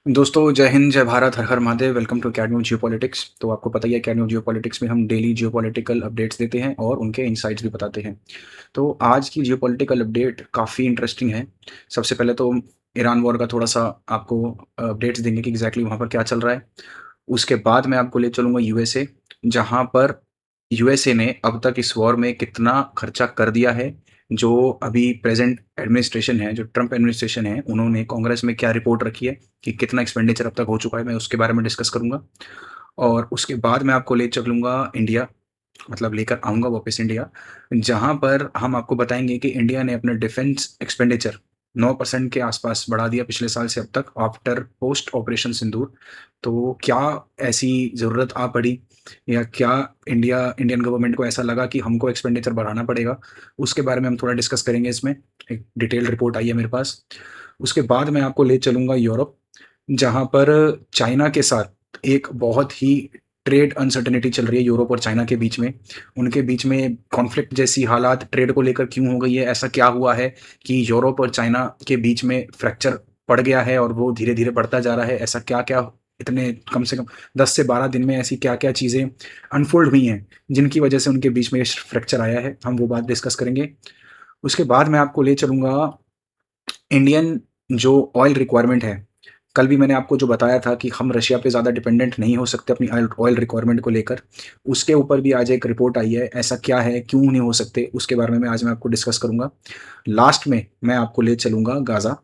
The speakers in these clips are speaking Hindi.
दोस्तों, जय हिंद, जय भारत, हर हर Mahadev. Welcome to academy of geopolitics. तो आपको पता ही है, अकेडमी ऑफ जियोपॉलिटिक्स में हम डेली जियोपॉलिटिकल अपडेट्स देते हैं और उनके इनसाइट्स भी बताते हैं। तो आज की जियोपॉलिटिकल अपडेट काफ़ी इंटरेस्टिंग है। सबसे पहले तो ईरान वॉर का थोड़ा-सा आपको अपडेट्स देंगे कि एग्ज़ैक्टली वहाँ पर क्या चल रहा है। उसके बाद मैं आपको ले चलूँगा यूएसए, जहाँ पर यूएसए ने अब तक इस वॉर में कितना खर्चा कर दिया है। जो अभी प्रेज़ेंट एडमिनिस्ट्रेशन है, जो ट्रम्प एडमिनिस्ट्रेशन है, उन्होंने कांग्रेस में क्या रिपोर्ट रखी है कि कितना एक्सपेंडिचर अब तक हो चुका है, मैं उसके बारे में डिस्कस करूँगा। और उसके बाद मैं आपको ले चलूँगा इंडिया, मतलब लेकर आऊँगा वापस इंडिया, जहाँ पर हम आपको बताएँगे कि इंडिया ने अपना डिफेंस एक्सपेंडिचर 9% के आसपास बढ़ा दिया पिछले साल से अब तक आफ्टर पोस्ट ऑपरेशन सिंदूर। तो क्या ऐसी ज़रूरत आ पड़ी या क्या इंडियन गवर्नमेंट को ऐसा लगा कि हमको एक्सपेंडिचर बढ़ाना पड़ेगा? उसके बारे में हम थोड़ा डिस्कस करेंगे इसमें। एक डिटेल्ड रिपोर्ट आई है मेरे पास। उसके बाद मैं आपको ले चलूँगा यूरोप, जहाँ पर चाइना के साथ एक बहुत ही ट्रेड अनसर्टेनिटी चल रही है यूरोप और चाइना के बीच में। उनके बीच में कॉन्फ्लिक्ट जैसी हालात ट्रेड को लेकर क्यों हो गई है? ऐसा क्या हुआ है कि यूरोप और चाइना के बीच में फ्रैक्चर पड़ गया है और वो धीरे-धीरे बढ़ता जा रहा है? ऐसा क्या-क्या इतने कम से कम 10 से 12 दिन में ऐसी क्या-क्या चीज़ें अनफ़ोल्ड हुई हैं, जिनकी वजह से उनके बीच में ये फ्रैक्चर आया है? हम वो बात डिस्कस करेंगे। उसके बाद मैं आपको ले चलूँगा इंडियन जो ऑयल रिक्वायरमेंट है। कल भी मैंने आपको जो बताया था कि हम रशिया पे ज़्यादा डिपेंडेंट नहीं हो सकते अपनी ऑयल ऑयल रिक्वायरमेंट को लेकर। उसके ऊपर भी आज एक रिपोर्ट आई है, ऐसा क्या है, क्यों नहीं हो सकते? उसके बारे में आज मैं आपको डिस्कस करूँगा। लास्ट में मैं आपको ले चलूँगा गाज़ा,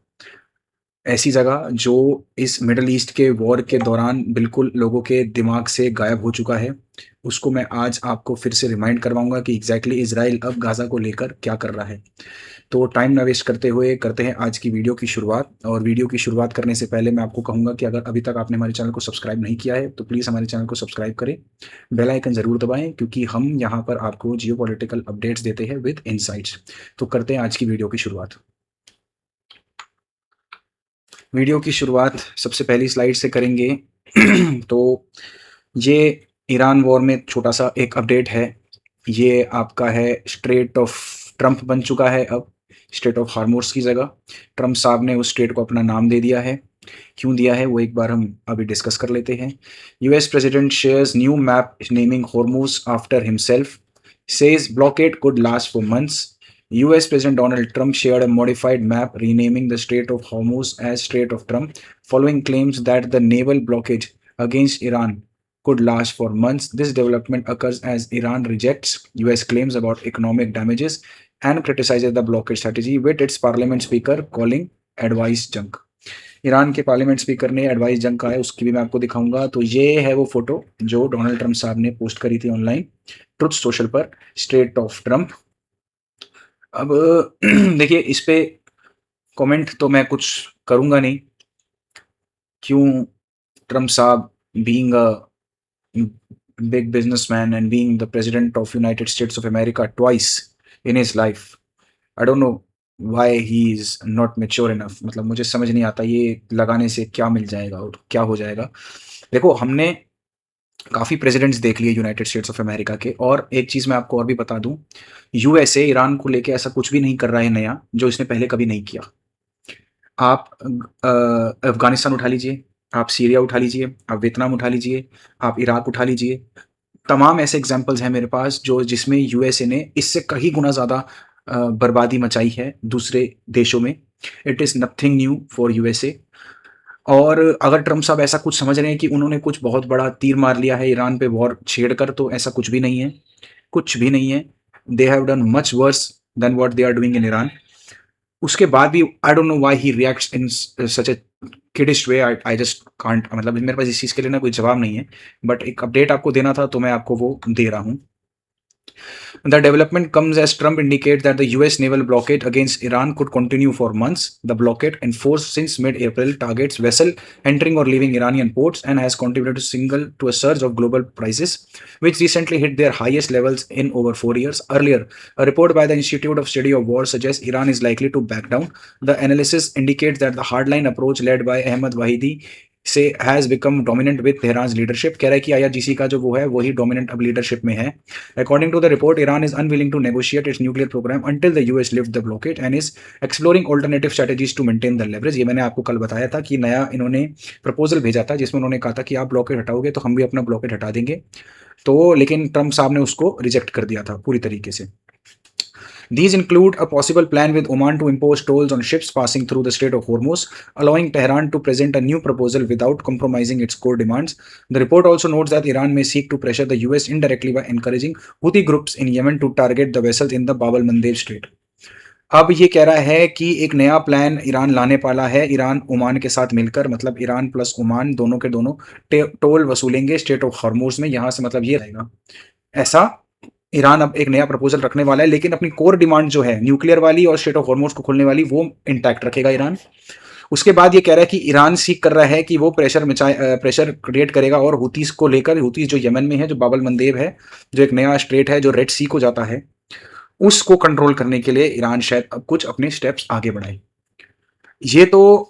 ऐसी जगह जो इस मिडल ईस्ट के वॉर के दौरान बिल्कुल लोगों के दिमाग से गायब हो चुका है। उसको मैं आज आपको फिर से रिमाइंड करवाऊँगा कि एग्ज़ैक्टली इज़राइल अब गाज़ा को लेकर क्या कर रहा है। तो टाइम ना वेस्ट करते हुए करते हैं आज की वीडियो की शुरुआत। और वीडियो की शुरुआत करने से पहले मैं आपको कहूँगा कि अगर अभी तक आपने हमारे चैनल को सब्सक्राइब नहीं किया है, तो प्लीज़ हमारे चैनल को सब्सक्राइब करें। बेल आइकन ज़रूर दबाएँ, क्योंकि हम यहाँ पर आपको जियोपॉलिटिकल अपडेट्स देते हैं विद इनसाइट्स। तो करते हैं आज की वीडियो की शुरुआत। वीडियो की शुरुआत सबसे पहली स्लाइड से करेंगे। तो ये ईरान वॉर में छोटा-सा एक अपडेट है। ये आपका है स्ट्रेट ऑफ ट्रम्प बन चुका है अब, स्ट्रेट ऑफ हार्मोज़ की जगह। ट्रम्प साहब ने उस स्ट्रेट को अपना नाम दे दिया है। क्यों दिया है वो एक बार हम अभी डिस्कस कर लेते हैं। US president shares new map naming Hormuz after himself, says blockade could last for months. US President Donald Trump shared a modified map renaming the Strait of Hormuz as Strait of Trump, following claims that the naval blockade against Iran could last for months. This development occurs as Iran rejects US claims about economic damages and criticizes the blockade strategy, with its parliament speaker calling advice junk. Iran के पार्लियामेंट स्पीकर ने एडवाइस जंग कहा है, उसकी भी मैं आपको दिखाऊंगा। तो ये है वो फोटो जो डोनाल्ड ट्रम्प साहब ने पोस्ट करी थी ऑनलाइन ट्रुथ सोशल पर, स्ट्रेट ऑफ ट्रम्प। अब देखिए, इस पे कमेंट तो मैं कुछ करूंगा नहीं। क्यों? ट्रम्प साहब being a big businessman and being the president of United states of America twice in his life, I don't know why he is not mature enough. मतलब मुझे समझ नहीं आता ये लगाने से क्या मिल जाएगा और क्या हो जाएगा। देखो, हमने काफ़ी प्रेसिडेंट्स देख लिए यूनाइटेड स्टेट्स ऑफ अमेरिका के, और एक चीज़ मैं आपको और भी बता दूं, यूएसए ईरान को लेके ऐसा कुछ भी नहीं कर रहा है नया जो इसने पहले कभी नहीं किया। आप अफगानिस्तान उठा लीजिए, आप सीरिया उठा लीजिए, आप वियतनाम उठा लीजिए, आप इराक उठा लीजिए। तमाम ऐसे एग्जाम्पल्स हैं मेरे पास जो जिसमें यूएसए ने इससे कहीं गुना ज़्यादा बर्बादी मचाई है दूसरे देशों में। It is nothing new for USA. और अगर ट्रम्प साहब ऐसा कुछ समझ रहे हैं कि उन्होंने कुछ बहुत बड़ा तीर मार लिया है ईरान पे वॉर छेड़कर, तो ऐसा कुछ भी नहीं है, कुछ भी नहीं है। They have done much worse than what they are doing in Iran. उसके बाद भी I don't know why he reacts in such a kiddish way. I just can't, मतलब मेरे पास इस चीज़ के लिए ना कोई जवाब नहीं है। बट एक अपडेट आपको देना था, तो मैं आपको वो दे रहा हूँ। The development comes as Trump indicates that the US naval blockade against Iran could continue for months. The blockade, enforced since mid-April, targets vessels entering or leaving Iranian ports and has contributed to a surge of global prices, which recently hit their highest levels in over 4 years. Earlier, a report by the Institute of Study of War suggests Iran is likely to back down. The analysis indicates that the hardline approach led by Ahmad Wahidi से has become dominant with Tehran leadership. कह रहा है कि IRGC का जो वो है वही डोमिनेंट अब लीडरशिप में है। According to the report, Iran is unwilling to negotiate its nuclear program until the US lift the blockade and is exploring alternative strategies to maintain the leverage. ये मैंने आपको कल बताया था कि नया इन्होंने प्रपोजल भेजा था जिसमें उन्होंने कहा था कि आप ब्लॉकेड हटाओगे तो हम भी अपना ब्लॉकेड हटा देंगे, तो लेकिन ट्रंप साहब ने उसको रिजेक्ट कर दिया था पूरी तरीके से। These include a possible plan with Oman to impose tolls on ships passing through the Strait of Hormuz, allowing Tehran to present a new proposal without compromising its core demands. The report also notes that Iran may seek to pressure the US indirectly by encouraging Houthi groups in Yemen to target the vessels in the Bab al Mandeb Strait. अब ये कह रहा है कि एक नया प्लान ईरान लाने वाला है। ईरान ओमान के साथ मिलकर, मतलब ईरान प्लस ओमान दोनों के दोनों टोल वसूलेंगे स्ट्रेट ऑफ हॉर्मोज में। यहाँ से मतलब ये रहेगा, ऐसा ईरान अब एक नया प्रपोजल रखने वाला है, लेकिन अपनी कोर डिमांड जो है न्यूक्लियर वाली और स्ट्रेट ऑफ हॉर्मोज को खोलने वाली वो इंटैक्ट रखेगा ईरान। उसके बाद ये कह रहा है कि ईरान सीख कर रहा है कि वो प्रेशर क्रिएट करेगा और हुतीस को लेकर, हुतीस जो यमन में है, जो बाबल मंदेब है, जो एक नया स्ट्रेट है जो रेड सी को जाता है, उसको कंट्रोल करने के लिए ईरान शायद अब कुछ अपने स्टेप्स आगे बढ़ाए। ये तो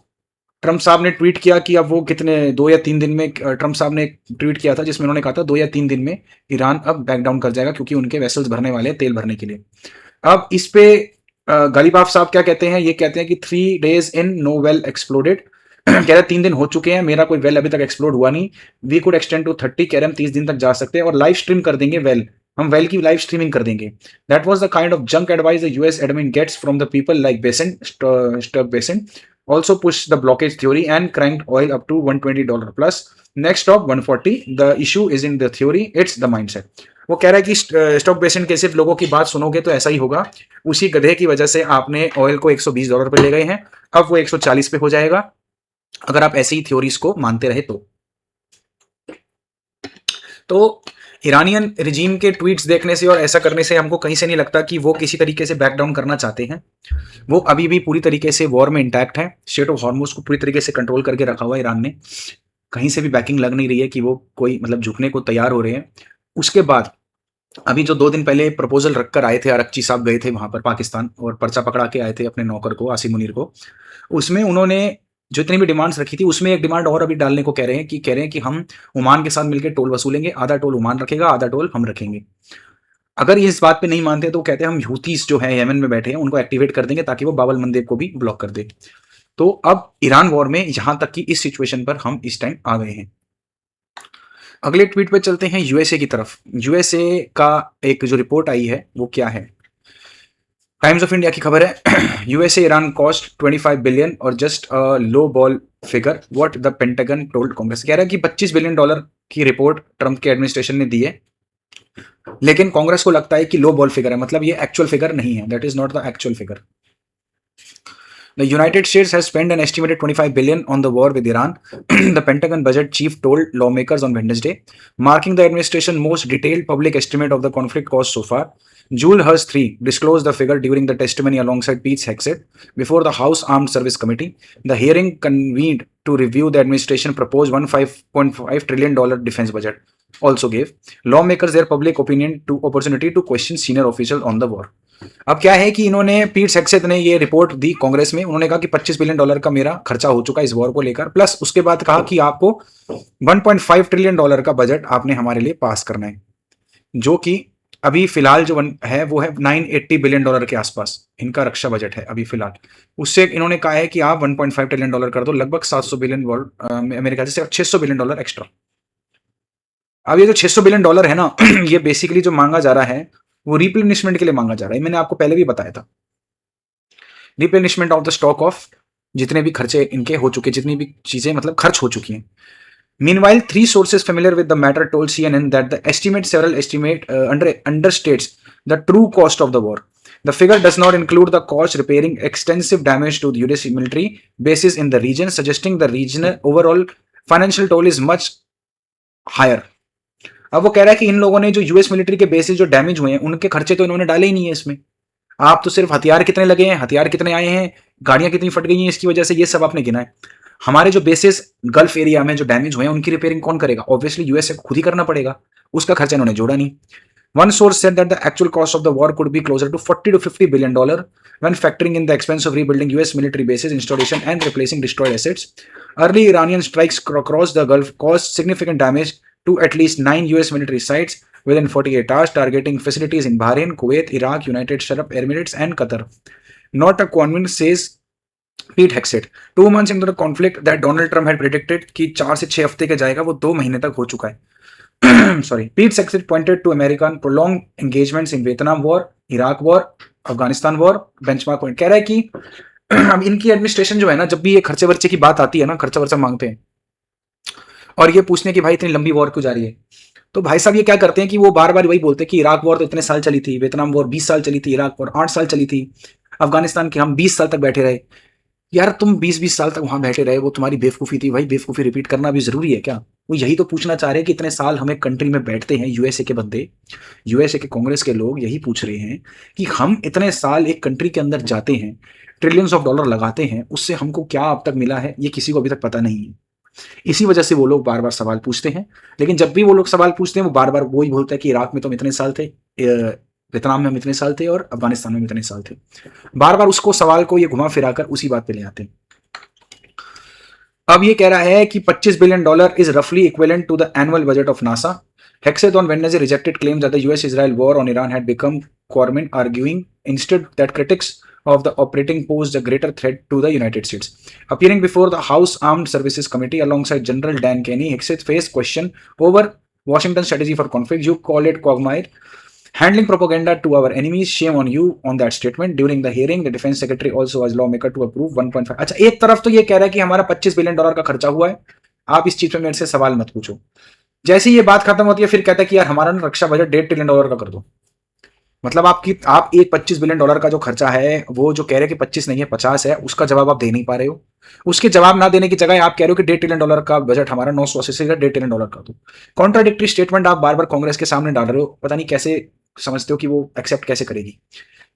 ट्रंप साहब ने ट्वीट किया कि अब वो कितने 2 या 3 दिन में, ट्रंप साहब ने ट्वीट किया था जिसमें उन्होंने कहा था 2 या 3 दिन में ईरान अब बैक डाउन कर जाएगा क्योंकि उनके वेसल्स भरने वाले हैं तेल भरने के लिए। अब इस पे गालिबाफ साहब क्या कहते हैं, ये कहते हैं कि 3 days in no well exploded. कह रहे 3 दिन हो चुके हैं, मेरा कोई वेल अभी तक एक्सप्लोड हुआ नहीं। वी कुड एक्सटेंड टू 30, कह रहे हम 30 दिन तक जा सकते हैं और लाइव स्ट्रीम कर देंगे वेल, हम वेल की लाइव स्ट्रीमिंग कर देंगे। That was the kind of junk advice the US admin gets from the people like Bessent, Stark Bessent also pushed the blockage theory and cranked oil up to $120 plus. Next stop 140. The issue isn't the theory, it's the mindset. वो कह रहा है कि स्टॉक बेसेंट के सिर्फ लोगों की बात सुनोगे तो ऐसा ही होगा। उसी गधे की वजह से आपने ऑयल को $120 पे ले गए हैं, अब वो 140 पे हो जाएगा अगर आप ऐसी ही थ्योरीज को मानते रहे तो ईरानियन रिजीम के ट्वीट्स देखने से और ऐसा करने से हमको कहीं से नहीं लगता कि वो किसी तरीके से बैक डाउन करना चाहते हैं। वो अभी भी पूरी तरीके से वॉर में इंटैक्ट है। स्ट्रेट ऑफ हॉर्मोज को पूरी तरीके से कंट्रोल करके रखा हुआ है ईरान ने, कहीं से भी बैकिंग लग नहीं रही है कि वो कोई मतलब झुकने को तैयार हो रहे हैं। उसके बाद अभी जो 2 दिन पहले प्रपोजल रखकर आए थे, अरक्ची साहब गए थे वहां पर पाकिस्तान और पर्चा पकड़ा के आए थे अपने नौकर को, आसिम मुनीर को। उसमें उन्होंने जितनी भी डिमांड्स रखी थी उसमें एक डिमांड और अभी डालने को कह रहे हैं कि हम ओमान के साथ मिलकर टोल वसूलेंगे, आधा टोल ओमान रखेगा, आधा टोल हम रखेंगे। अगर ये इस बात पे नहीं मानते तो कहते हैं हम ह्यूथीस जो है यमन में बैठे हैं उनको एक्टिवेट कर देंगे ताकि वो बाबल मंदेब को भी ब्लॉक कर दे। तो अब ईरान वॉर में यहां तक कि इस सिचुएशन पर हम इस टाइम आ गए हैं। अगले ट्वीट पे चलते हैं यूएसए की तरफ। यूएसए का एक जो रिपोर्ट आई है वो क्या है, टाइम्स ऑफ इंडिया की खबर है। यूएसए ईरान कॉस्ट 25 बिलियन और just low ball figure what the pentagon told Congress. कह रहा है कि $25 बिलियन की रिपोर्ट ट्रंप के एडमिनिस्ट्रेशन ने दी है, लेकिन कांग्रेस को लगता है कि लो बॉल फिगर है, मतलब ये एक्चुअल फिगर नहीं है, that is not the actual figure. The United States has spent an estimated $25 billion on the war with Iran, the Pentagon budget chief told lawmakers on Wednesday, marking the administration's most detailed public estimate of the conflict cost so far. Jule Hurst III disclosed the figure during the testimony alongside Pete Hegseth before the House Armed Service Committee. The hearing convened to review the administration's proposed $1.5 trillion defense budget. Also gave lawmakers their public opinion to opportunity to question senior officials on the war. अब क्या है कि इन्होंने, पीट हेग्सेथ ने ये रिपोर्ट दी कांग्रेस में, उन्होंने कहा कि $25 बिलियन का मेरा खर्चा हो चुका है इस वॉर को लेकर, प्लस उसके बाद कहा कि आपको $1.5 ट्रिलियन का बजट आपने हमारे लिए पास करना है, जो कि अभी फिलहाल जो है वो है $980 बिलियन के आसपास इनका रक्षा बजट है अभी फिलहाल। उससे इन्होंने कहा है कि आप $1.5 ट्रिलियन कर दो, लगभग 700 बिलियन मेरे ख्याल से $600 बिलियन एक्स्ट्रा। अब ये जो $600 बिलियन है ना, ये बेसिकली जो मांगा जा रहा है वो रिप्लेनिशमेंट के लिए मांगा जा रहा है। मैंने आपको पहले भी बताया था, replenishment of the stock of जितने भी खर्चे इनके हो चुके, जितनी भी चीजें मतलब खर्च हो चुकी हैं। Meanwhile, 3 sources familiar with the matter told CNN that the several estimate understates the true cost of the war. The figure does not include the cost repairing extensive damage to the US military bases in the region, suggesting the regional overall financial toll is much higher. अब वो कह रहा है कि इन लोगों ने जो यूएस मिलिट्री के बेसिस जो डैमेज हुए हैं उनके खर्चे तो इन्होंने डाले ही नहीं है इसमें। आप तो सिर्फ हथियार कितने लगे हैं, हथियार कितने आए हैं, गाड़ियां कितनी फट गई हैं इसकी वजह से, ये सब आपने गिना है। हमारे जो बेसिस गल्फ एरिया में जो डैमेज हुए हैं उनकी रिपेयरिंग कौन करेगा? ऑब्वियसली यूएस को खुद ही करना पड़ेगा, उसका खर्चा इन्होंने जोड़ा नहीं। One source said that the actual cost of the war could be closer to $40 to $50 billion when factoring in the expense of rebuilding US military bases, installation, and replacing destroyed assets. Early Iranian strikes across the Gulf caused significant damage to at least 9 US military sites within 48 hours, targeting facilities in Bahrain, Kuwait, Iraq, United Arab Emirates, and Qatar. Not a convinced, says Pete Hegseth. 2 months into the conflict that Donald Trump had predicted कि 4 से 6 हफ्ते का जाएगा, वो 2 महीने तक हो चुका है. Sorry. Pete Hegseth pointed to American prolonged engagements in Vietnam War, Iraq War, Afghanistan war. Benchmark point कह रहा है कि अब इनकी एडमिनिस्ट्रेशन जो है ना, जब भी ये खर्चे वर्चे की बात आती है ना, खर्चा वर्चा मांगते हैं और ये पूछने कि भाई इतनी लंबी वॉर क्यों जा रही है, तो भाई साहब ये क्या करते हैं कि वो बार बार वही बोलते हैं कि इराक वॉर तो इतने साल चली थी, वियतनाम वॉर 20 साल चली थी, इराक वॉर 8 साल चली थी, अफगानिस्तान के हम 20 साल तक बैठे रहे. यार तुम 20-20 साल तक वहां बैठे रहे, वो तुम्हारी बेवकूफ़ी थी भाई. बेवकूफ़ी रिपीट करना भी ज़रूरी है क्या? वो यही तो पूछना चाह रहे हैं कि इतने साल हम एक कंट्री में बैठते हैं, यूएसए के बंदे, यूएसए के कांग्रेस के लोग यही पूछ रहे हैं कि हम इतने साल एक कंट्री के अंदर जाते हैं, ट्रिलियंस ऑफ डॉलर लगाते हैं, उससे हमको क्या अब तक मिला है, ये किसी को अभी तक पता नहीं है. इसी वजह से वो लोग बार बार सवाल पूछते हैं. लेकिन जब भी वो लोग सवाल पूछते हैं, वो बार बार वही बोलते हैं कि इराक में तो हम इतने साल थे, वियतनाम में हम इतने साल थे, और अफगानिस्तान में हम इतने साल थे. बार बार उसको सवाल को ये घुमा फिराकर उसी बात पे ले आते हैं. अब ये कह रहा है कि $25 billion is roughly equivalent to the annual budget of NASA. Hegseth on Wednesday rejected claims that the US-Israel war on Iran had become Corman, arguing instead that critics of the operating posed a greater threat to the United States. Appearing before the House Armed Services Committee alongside General Dan Kenney, Hegseth faced question over Washington's strategy for conflict. You call it quagmire. Handling propaganda to our enemies, shame on you on that statement. During the hearing, the defense secretary also was lawmaker to approve 1.5. अच्छा, एक तरफ तो ये कह रहा है कि हमारा $25 बिलियन का खर्चा हुआ है, आप इस चीज में मेरे से सवाल मत पूछो. जैसे ये बात खत्म होती है, फिर कहता है कि यार हमारा ना रक्षा बजट $1.5 ट्रिलियन का कर दो. मतलब आप एक $25 बिलियन का जो खर्चा है, वो जो कह रहे हैं कि 25 नहीं है 50 है, उसका जवाब आप दे नहीं पा रहे हो. उसके जवाब ना देने की जगह आप कह रहे हो कि $1.5 ट्रिलियन का बजट हमारा 980 से $1.5 ट्रिलियन कर दो. कॉन्ट्राडिक्टरी स्टेटमेंट आप बार बार कांग्रेस के सामने डाल रहे हो. पता नहीं कैसे समझते हो कि वो एक्सेप्ट कैसे करेगी.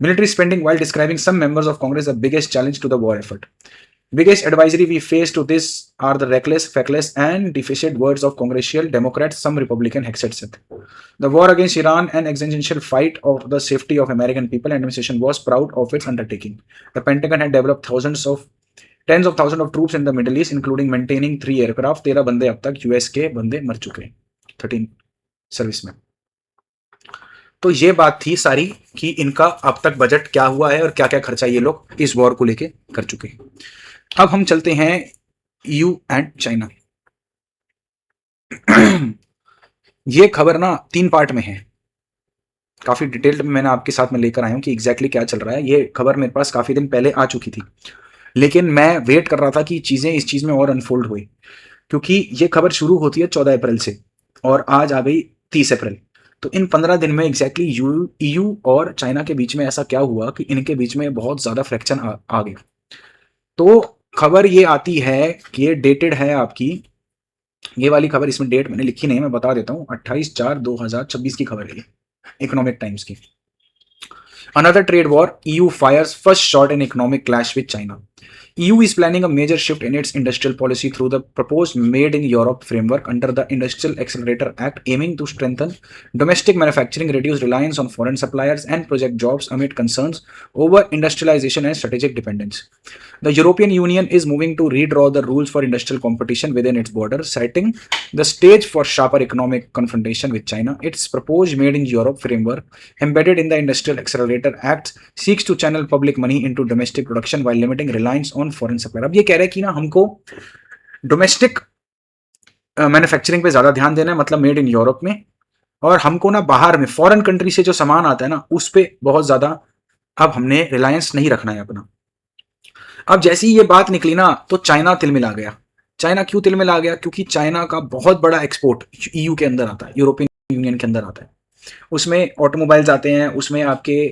Military spending, while describing some members of Congress the biggest challenge to the war effort. Biggest advisory we face to this are the reckless, feckless, and deficient words of congressional Democrats, some Republican, etc. The war against Iran, an existential fight of the safety of American people, and administration was proud of its undertaking. The Pentagon had developed tens of thousands of troops in the Middle East, including maintaining 3 aircraft. 13 बंदे अब तक यूएस के बंदे मर चुके हैं, 13 सर्विस में. तो ये बात थी सारी कि इनका अब तक बजट क्या हुआ है और क्या क्या खर्चा ये लोग इस वॉर को लेके कर चुके हैं. अब हम चलते हैं ईयू एंड चाइना. ये खबर ना 3 पार्ट में है, काफी डिटेल्ड में मैंने आपके साथ में लेकर आया हूं कि एग्जैक्टली क्या चल रहा है. ये खबर मेरे पास काफी दिन पहले आ चुकी थी, लेकिन मैं वेट कर रहा था कि चीजें इस चीज में और अनफोल्ड हुई, क्योंकि ये खबर शुरू होती है 14 अप्रैल से और आज आ गई 30 अप्रैल. तो इन 15 दिन में एग्जैक्टली ईयू और चाइना के बीच में ऐसा क्या हुआ कि इनके बीच में बहुत ज़्यादा फ्रैक्चर आ गया. तो खबर ये आती है कि ये डेटेड है आपकी, ये वाली खबर, इसमें डेट मैंने लिखी नहीं है, मैं बता देता हूँ. 28/4/2026 की खबर है, इकोनॉमिक टाइम्स की. Another trade war, EU fires first shot in economic clash with China. EU is planning a major shift in its industrial policy through the proposed Made in Europe framework under the Industrial Accelerator Act, aiming to strengthen domestic manufacturing, reduce reliance on foreign suppliers, and project jobs amid concerns over industrialization and strategic dependence. The European Union is moving to redraw the rules for industrial competition within its borders, setting the stage for sharper economic confrontation with China. Its proposed Made in Europe framework, embedded in the Industrial Accelerator Act, seeks to channel public money into domestic production while limiting reliance on foreign supplier. अब ये कह रहे हैं कि ना हमको डोमेस्टिक मैन्युफैक्चरिंग पे ज्यादा ध्यान देना है, मतलब मेड इन यूरोप में, और हमको ना बाहर में फॉरेन कंट्री से जो सामान आता है ना उस पे बहुत ज्यादा अब हमने रिलायंस नहीं रखना है अपना. अब जैसी ये बात निकली ना तो चाइना तिलमिला गया. चाइना क्यों तिलमिला गया? क्योंकि चाइना का बहुत बड़ा एक्सपोर्ट ईयू के अंदर आता है, यूरोपियन यूनियन के अंदर आता है. उसमें ऑटोमोबाइल्स आते हैं, उसमें आपके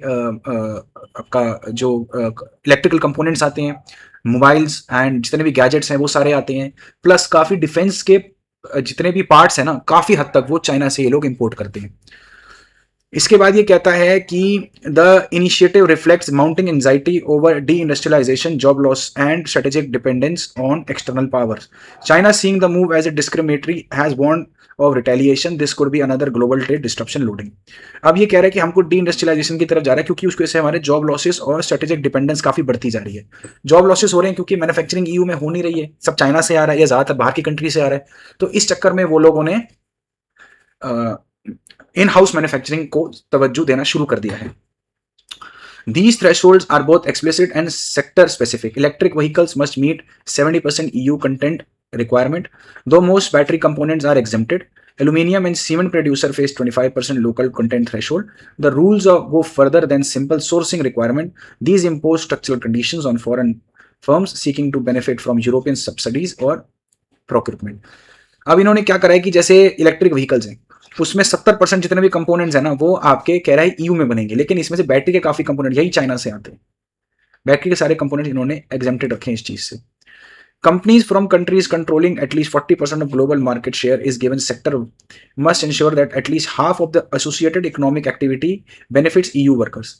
आपका जो इलेक्ट्रिकल कंपोनेंट्स आते हैं, मोबाइल्स एंड जितने भी गैजेट्स हैं वो सारे आते हैं, प्लस काफ़ी डिफेंस के जितने भी पार्ट्स हैं ना काफ़ी हद तक वो चाइना से ये लोग इंपोर्ट करते हैं. इसके बाद ये कहता है कि the initiative reflects mounting anxiety over deindustrialization, job loss and strategic dependence on external powers. China seeing the move as a discriminatory has warned of retaliation, this could be another global trade disruption loading. अब ये कह रहा है कि हमको डी इंडस्ट्रियलाइजेशन की तरफ जा रहा है क्योंकि उसकी वजह से हमारे जॉब लॉसेस और स्ट्रेटेजिक डिपेंडेंस काफी बढ़ती जा रही है। जॉब लॉसेस हो रहे हैं क्योंकि मैन्युफैक्चरिंग ईयू में हो नहीं रही है, सब चाइना से आ रहा है या ज्यादातर बाहर की कंट्री से आ रहा है। तो इस चक्कर में वो लोगों ने इन हाउस मैन्युफैक्चरिंग को तवज्जो देना शुरू कर दिया है। These thresholds are both explicit and sector specific. Electric vehicles must meet 70% EU content requirement, though most battery components are exempted. Aluminium and cement producer face 25% local content threshold. The rules go further than simple sourcing requirement. These impose structural conditions on foreign firms seeking to benefit from European subsidies or procurement. अब इन्होंने क्या करा है कि जैसे इलेक्ट्रिक व्हीकल्स हैं उसमें 70% जितने भी कंपोनेंट्स हैं ना वो आपके कह रहा है ईयू में बनेंगे, लेकिन इसमें से बैटरी के काफी कंपोनेंट यही चाइना से आते हैं। बैटरी के सारे कंपोनेंट इन्होंने एग्जेम्प्टेड रखे हैं इस चीज से। Companies from countries controlling at least 40% of global market share is given sector must ensure that at least half of the associated economic activity benefits EU workers.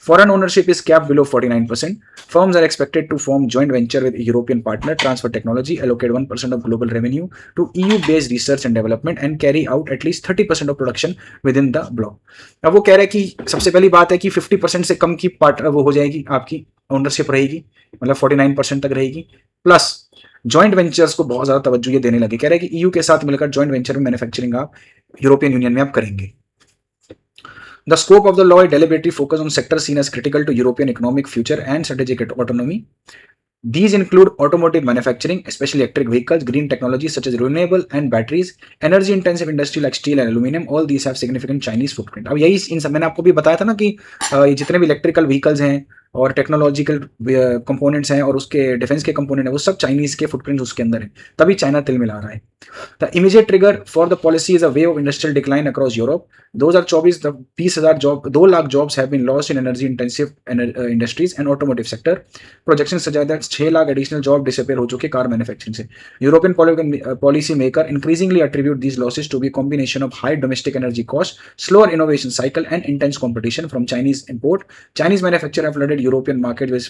Foreign ownership is capped below 49%. Firms are expected to form joint venture with a European partner, transfer technology, allocate 1% of global revenue to EU-based research and development, and carry out at least 30% of production within the bloc. अब वो कह रहे हैं कि सबसे पहली बात है कि 50% से कम की पार्ट वो हो जाएगी, आपकी ओनरशिप रहेगी, मतलब 49% तक रहेगी, प्लस जॉइंट वेंचर्स को बहुत ज्यादा तवज्जो ये देने लगे। कह रहे हैं कि ईयू के साथ मिलकर जॉइंट वेंचर में मैन्युफैक्चरिंग आप यूरोपियन यूनियन में आप करेंगे। The scope of the law deliberately focus on sector seen as critical to European economic future and strategic autonomy. These include automotive manufacturing, especially electric vehicles, green technologies such as renewable and batteries, energy-intensive industry like steel and aluminum. All these have significant Chinese footprint. अब यही इन सब मैंने आपको भी बताया था ना कि ये जितने भी इलेक्ट्रिकल व्हीकल्स हैं और टेक्नोलॉजिकल कंपोनेंट्स हैं और उसके डिफेंस के कंपोनेंट हैं वो सब चाइनीज के फुटप्रिंट उसके अंदर है, तभी चाइना तिल मिला रहा है। The immediate trigger for the policy is a wave of industrial decline across Europe. 2024 20,000 job 2 lakh jobs have been lost in energy intensive industries and automotive sector. Projection suggest that 6 lakh additional job disappear हो चुके कार मैन्युफैक्चरिंग से। European policy maker increasingly attribute these losses to be combination of high domestic energy cost, slower innovation cycle and intense competition from Chinese import. Chinese manufacturer have flooded European market with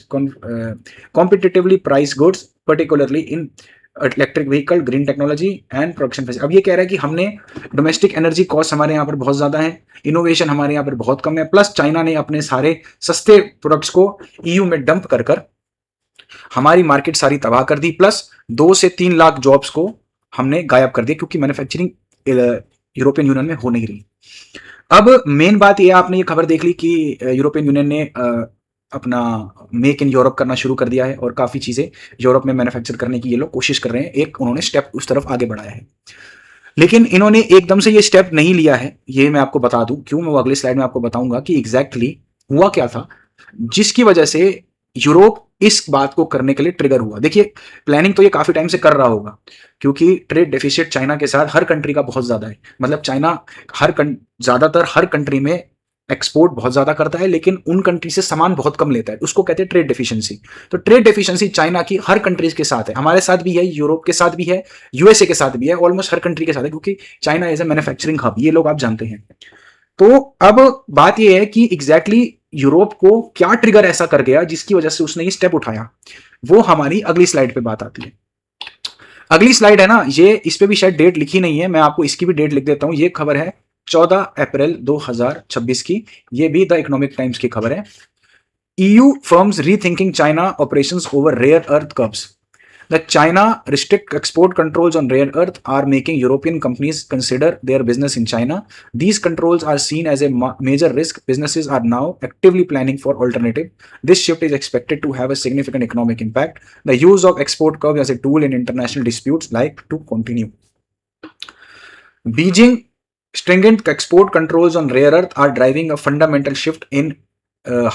competitively priced goods, particularly in electric vehicle, green technology and production facility. अब ये कह रहा है कि हमने डोमेस्टिक एनर्जी कॉस्ट हमारे यहाँ पर बहुत ज्यादा है, इनोवेशन हमारे यहाँ पर बहुत कम है, प्लस चाइना ने अपने सारे सस्ते प्रोडक्ट्स को ईयू में डंप कर कर हमारी मार्केट सारी तबाह कर दी, प्लस 2 से 3 लाख जॉब्स को हमने गायब कर दिया क्योंकि मैन्युफैक्चरिंग यूरोपियन यूनियन में हो नहीं रही। अब मेन बात यह, आपने ये खबर देख ली कि यूरोपियन यूनियन ने अपना मेक इन यूरोप करना शुरू कर दिया है और काफ़ी चीज़ें यूरोप में मैन्युफैक्चर करने की ये लोग कोशिश कर रहे हैं। एक उन्होंने स्टेप उस तरफ आगे बढ़ाया है, लेकिन इन्होंने एकदम से ये स्टेप नहीं लिया है। ये मैं आपको बता दूं क्यों, मैं वो अगले स्लाइड में आपको बताऊंगा कि एग्जैक्टली हुआ क्या था जिसकी वजह से यूरोप इस बात को करने के लिए ट्रिगर हुआ। देखिए, प्लानिंग तो ये काफी टाइम से कर रहा होगा क्योंकि ट्रेड डेफिसिट चाइना के साथ हर कंट्री का बहुत ज्यादा है। मतलब चाइना ज्यादातर हर कंट्री में एक्सपोर्ट बहुत ज्यादा करता है, लेकिन उन कंट्री से सामान बहुत कम लेता है, उसको कहते हैं ट्रेड डेफिशिएंसी। तो ट्रेड डेफिशिएंसी चाइना की हर कंट्रीज के साथ है, हमारे साथ भी है, यूरोप के साथ भी है, यूएसए के साथ भी है, ऑलमोस्ट हर कंट्री के साथ है क्योंकि China as a manufacturing hub, ये लोग आप जानते हैं। तो अब बात यह है कि एग्जैक्टली यूरोप को क्या ट्रिगर ऐसा कर गया जिसकी वजह से उसने ये स्टेप उठाया, वो हमारी अगली स्लाइड पे बात आती है। अगली स्लाइड है ना, ये इस पे भी शायद डेट लिखी नहीं है, मैं आपको इसकी भी डेट लिख देता हूं। ये खबर है 14 अप्रैल 2026 की, ये भी द इकोनॉमिक टाइम्स की खबर है। EU firms rethinking China operations over rare earth curves. The China restrict export controls on rare earth are making European companies consider their business in China. These controls are seen as a major risk. Businesses are now actively planning for alternative. This shift is expected to have a significant economic impact. The use of export curves as a tool in international disputes like to continue. Beijing stringent export controls on rare earth are driving a fundamental shift in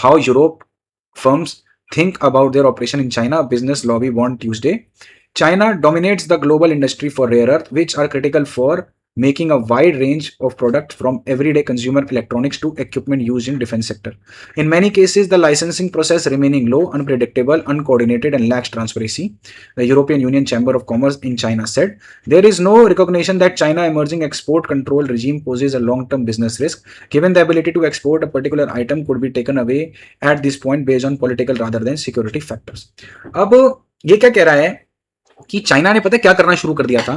how Europe firms think about their operation in China, Business Lobby warned Tuesday. China dominates the global industry for rare earth, which are critical for making a wide range of products from everyday consumer electronics to equipment used in defense sector. In many cases, the licensing process remaining low, unpredictable, uncoordinated, and lacks transparency. The European Union Chamber of Commerce in China said there is no recognition that China emerging export control regime poses a long-term business risk, given the ability to export a particular item could be taken away at this point based on political rather than security factors. अब ये क्या कह रहा है कि चाइना ने पता है क्या करना शुरू कर दिया था।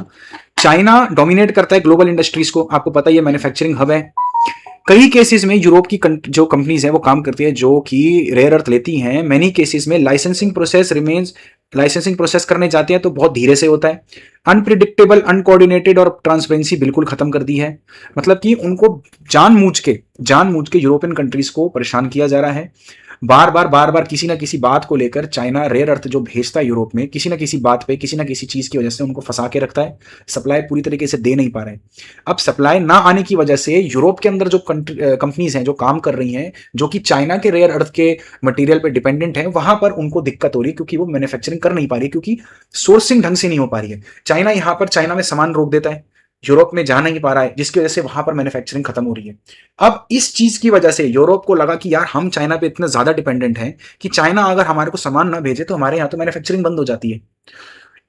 चाइना डोमिनेट करता है ग्लोबल इंडस्ट्रीज को, आपको पता ही है, मैन्युफैक्चरिंग हब है। कई केसेस में यूरोप की जो कंपनीज हैं वो काम करती है जो कि रेयर अर्थ लेती हैं। मैनी केसेस में लाइसेंसिंग प्रोसेस करने जाते हैं तो बहुत धीरे से होता है, अनप्रिडिक्टेबल, अनकोऑर्डिनेटेड, और ट्रांसपेरेंसी बिल्कुल खत्म कर दी है। मतलब कि उनको जानबूझ के यूरोपियन कंट्रीज को परेशान किया जा रहा है। बार बार किसी ना किसी बात को लेकर चाइना रेयर अर्थ जो भेजता है यूरोप में, किसी ना किसी बात पे, किसी ना किसी चीज की वजह से उनको फंसा के रखता है। सप्लाई पूरी तरीके से दे नहीं पा रहे हैं। अब सप्लाई ना आने की वजह से यूरोप के अंदर जो कंपनीज हैं जो काम कर रही हैं, जो कि चाइना के रेयर अर्थ के मटेरियल पे डिपेंडेंट है, वहां पर उनको दिक्कत हो रही है क्योंकि वो मैन्युफैक्चरिंग कर नहीं पा रही है, क्योंकि सोर्सिंग ढंग से नहीं हो पा रही है। चाइना यहां पर चाइना में सामान रोक देता है, यूरोप में जा नहीं पा रहा है, जिसकी वजह से वहां पर मैन्युफैक्चरिंग खत्म हो रही है। अब इस चीज की वजह से यूरोप को लगा कि यार हम चाइना पे इतना ज्यादा डिपेंडेंट हैं कि चाइना अगर हमारे को सामान ना भेजे तो हमारे यहाँ तो मैन्युफैक्चरिंग बंद हो जाती है।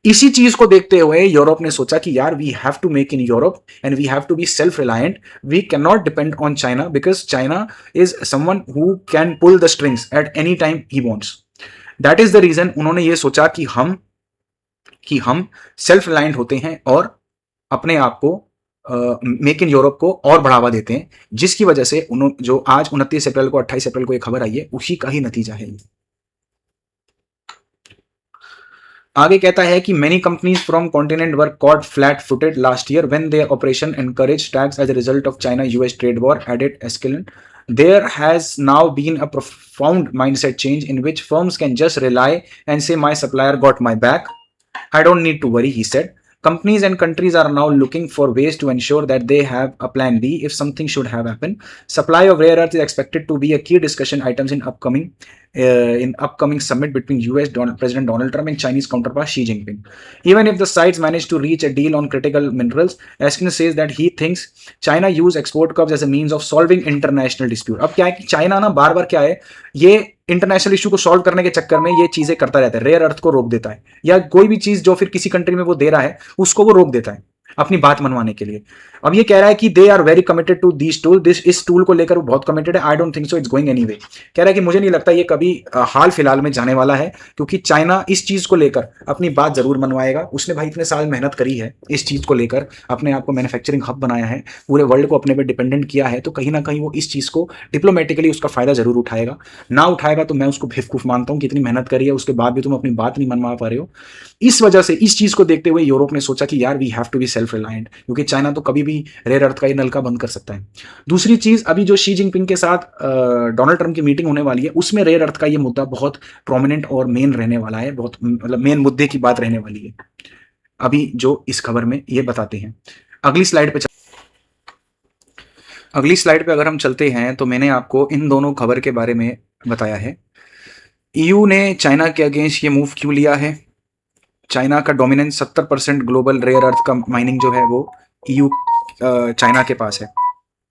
इसी चीज को देखते हुए यूरोप ने सोचा कि यार we have to make in Europe and we have to be self reliant, we can not depend on China because China is someone who can pull the strings at any time he wants. That is the reason उन्होंने ये सोचा कि हम सेल्फ रिलायंट होते हैं और अपने आप को मेक इन यूरोप को और बढ़ावा देते हैं, जिसकी वजह से जो आज 29 अप्रैल को 28 अप्रैल को एक खबर आई है उसी का ही नतीजा है। आगे कहता है कि many companies from continent were caught flat footed last year when their operation encourage tax as a result of China US trade war added escalate. There has now been a profound mindset change in which firms can just rely and say my supplier got my back. I don't need to worry, he said. Companies and countries are now looking for ways to ensure that they have a plan B if something should have happened. Supply of rare earth is expected to be a key discussion items in upcoming summit between US President Donald Trump and Chinese counterpart Xi Jinping. Even if the sides manage to reach a deal on critical minerals, Askin says that he thinks China use export curbs as a means of solving international dispute. अब क्या है कि चाइना ना बार बार क्या है, ये इंटरनेशनल इशू को सॉल्व करने के चक्कर में ये चीजें करता रहता है, रेयर अर्थ को रोक देता है, या कोई भी चीज जो फिर किसी कंट्री में वो दे रहा है उसको वो रोक देता है अपनी बात मनवाने के लिए। अब ये कह रहा है कि they are very committed to this tool, इस टूल को लेकर वो बहुत कमिटेड है। I don't think so it's going anyway. कह रहा है कि मुझे नहीं लगता ये कभी हाल फिलहाल में जाने वाला है, क्योंकि चाइना इस चीज को लेकर अपनी बात जरूर मनवाएगा। उसने भाई इतने साल मेहनत करी है इस चीज को लेकर, अपने आप को मैन्युफैक्चरिंग हब बनाया है, पूरे वर्ल्ड को अपने पे डिपेंडेंट किया है, तो कहीं ना कहीं वो इस चीज को डिप्लोमेटिकली उसका फायदा जरूर उठाएगा। ना उठाएगा तो मैं उसको बेवकूफ मानता हूं कि इतनी मेहनत करी है उसके बाद भी तुम अपनी बात नहीं मनवा पा रहे हो। इस वजह से इस चीज को देखते हुए यूरोप ने सोचा कि यार we have to be self reliant, क्योंकि चाइना तो कभी भी रेयर अर्थ का ये नलका बंद कर सकता है। दूसरी चीज, अभी जो शी जिनपिंग के साथ डोनाल्ड ट्रंप की मीटिंग होने वाली है उसमें रेयर अर्थ का ये मुद्दा बहुत प्रोमिनेंट और मेन रहने वाला है, बहुत मतलब मेन मुद्दे की बात रहने वाली है अभी जो इस खबर में ये बताते हैं। अगली स्लाइड पे अगर हम चलते हैं तो मैंने आपको इन दोनों खबर के बारे में बताया है। ईयू ने चाइना के अगेंस्ट ये मूव क्यों लिया है? चाइना का डोमिनेंस 70% ग्लोबल रेयर अर्थ का माइनिंग जो है वो ईयू चाइना के पास है।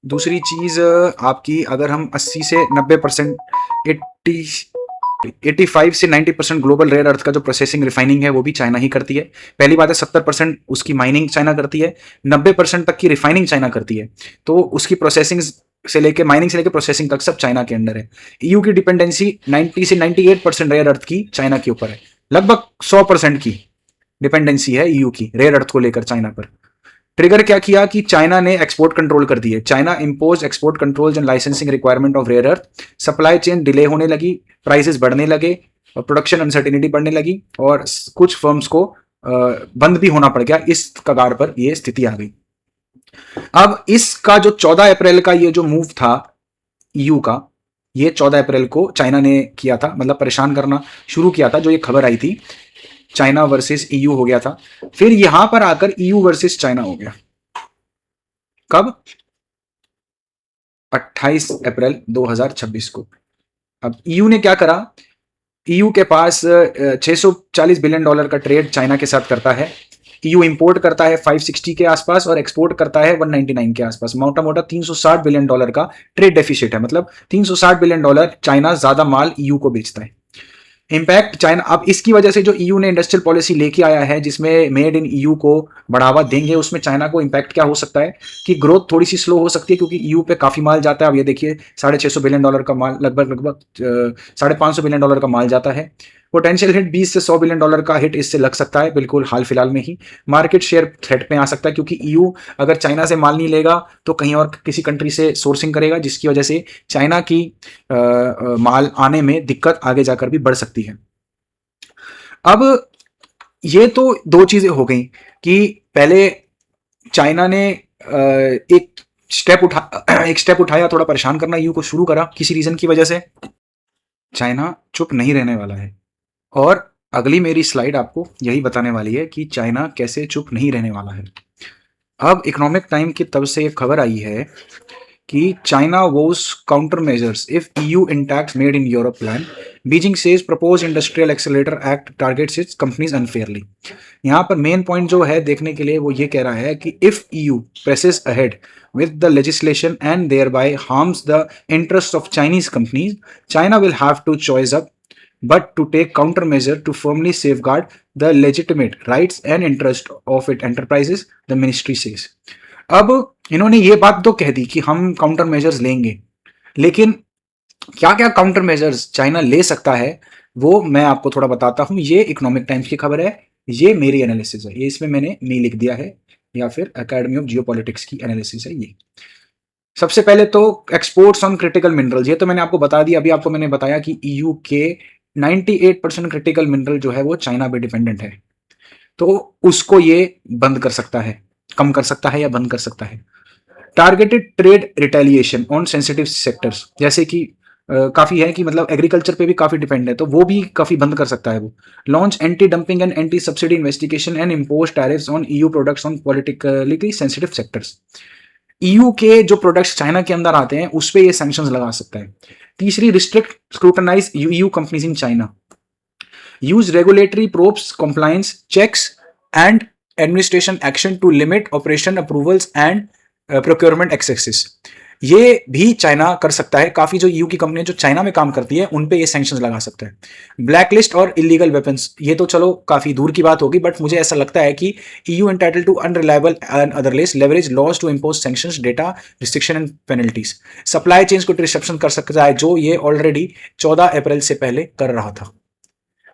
दूसरी चीज आपकी, अगर हम 80 से 90%, 85 से 90% ग्लोबल रेयर अर्थ का जो प्रोसेसिंग रिफाइनिंग है वो भी चाइना ही करती है। पहली बात है 70% उसकी माइनिंग चाइना करती है, 90% तक की रिफाइनिंग चाइना करती है, तो उसकी प्रोसेसिंग से लेके माइनिंग से लेके प्रोसेसिंग तक सब चाइना के अंडर है। ईयू की डिपेंडेंसी 90 से 98% रेयर अर्थ की चाइना के ऊपर है, लगभग 100% की डिपेंडेंसी है ईयू की रेयर अर्थ को लेकर चाइना पर। ट्रिगर क्या किया कि चाइना ने एक्सपोर्ट कंट्रोल कर दिए। China impose export controls and licensing requirement of rare earth, supply chain delay होने लगी, प्राइसेस बढ़ने लगे और प्रोडक्शन अनसर्टिनिटी बढ़ने लगी और कुछ फर्म्स को बंद भी होना पड़ गया। इस कगार पर यह स्थिति आ गई। अब इसका जो 14 अप्रैल का ये जो मूव था ईयू का, ये 14 अप्रैल को चाइना ने किया था, मतलब परेशान करना शुरू किया था। जो ये खबर आई थी चाइना वर्सेस ईयू हो गया था, फिर यहां पर आकर ईयू वर्सेस चाइना हो गया। कब? 28 अप्रैल 2026 को। अब ईयू ने क्या करा? ईयू के पास $640 बिलियन का ट्रेड चाइना के साथ करता है। EU इंपोर्ट करता है 560 के आसपास और एक्सपोर्ट करता है 199 के आसपास। मोटा मोटा $360 बिलियन का ट्रेड डेफिसिट है, मतलब $360 बिलियन चाइना ज्यादा माल EU को बेचता है। इम्पैक्ट चाइना, अब इसकी वजह से जो EU ने इंडस्ट्रियल पॉलिसी लेके आया है जिसमें मेड इन EU को बढ़ावा देंगे, उसमें चाइना को इम्पैक्ट क्या हो सकता है कि ग्रोथ थोड़ी सी स्लो हो सकती है, क्योंकि EU पे काफी माल जाता है। अब ये देखिए $650 बिलियन का माल, लगभग $550 बिलियन का माल जाता है। पोटेंशियल हिट $20 से $100 बिलियन का हिट इससे लग सकता है बिल्कुल हाल फिलहाल में ही। मार्केट शेयर थ्रेट में आ सकता है, क्योंकि EU अगर चाइना से माल नहीं लेगा तो कहीं और किसी कंट्री से सोर्सिंग करेगा, जिसकी वजह से चाइना की माल आने में दिक्कत आगे जाकर भी बढ़ सकती है। अब ये तो दो चीजें हो गई कि पहले चाइना ने एक स्टेप उठाया, थोड़ा परेशान करना EU को शुरू करा किसी रीजन की वजह से। चाइना चुप नहीं रहने वाला है, और अगली मेरी स्लाइड आपको यही बताने वाली है कि चाइना कैसे चुप नहीं रहने वाला है। अब इकोनॉमिक टाइम की तरफ से एक खबर आई है कि China vows countermeasures if EU intact made in Europe plan. Beijing says propose industrial accelerator act targets its companies unfairly. यहाँ पर मेन पॉइंट जो है देखने के लिए वो ये कह रहा है कि if EU presses ahead with the legislation and thereby harms the interests of Chinese companies, China will have to choice up but to take countermeasure to firmly safeguard the legitimate rights and interest of its enterprises, the ministry says. अब इन्होंने ये बात तो कह दी कि हम काउंटर मेजर्स लेंगे, लेकिन क्या क्या काउंटर मेजर्स चाइना ले सकता है वो मैं आपको थोड़ा बताता हूं। ये इकोनॉमिक टाइम्स की खबर है, ये मेरी एनालिसिस है, ये इसमें मैंने नहीं लिख दिया है, या फिर एकेडमी ऑफ जियोपॉलिटिक्स की एनालिसिस है ये। सबसे पहले तो एक्सपोर्ट्स ऑन क्रिटिकल मिनरल्स, ये तो मैंने आपको बता दिया, अभी आपको मैंने बताया कि EU के 98% क्रिटिकल मिनरल जो है वो चाइना पे डिपेंडेंट है, तो उसको ये बंद कर सकता है, कम कर सकता है या बंद कर सकता है। Targeted trade retaliation on sensitive sectors, जैसे कि काफी है कि मतलब एग्रीकल्चर पे भी काफी डिपेंड है, तो वो भी काफी बंद कर सकता है वो। Launch anti dumping and anti subsidy investigation and impose tariffs on EU products on politically sensitive sectors. EU के जो प्रोडक्ट्स चाइना के अंदर आते हैं उस पे ये सैंक्शंस लगा सकता है। तीसरी, restrict scrutinize EU companies in China, use regulatory probes, compliance checks and administration action to limit operation approvals and procurement accesses. ये भी चाइना कर सकता है। काफी जो EU की कंपनी जो चाइना में काम करती है उन पे ये सैंक्शंस लगा सकता है। ब्लैक लिस्ट और इलीगल वेपन्स, ये तो चलो काफी दूर की बात होगी, बट मुझे ऐसा लगता है कि EU entitled to unreliable and otherless leverage laws to impose sanctions, data restriction and penalties. Supply chains को डिसरप्शन कर सकता है, जो ये ऑलरेडी 14 अप्रैल से पहले कर रहा था।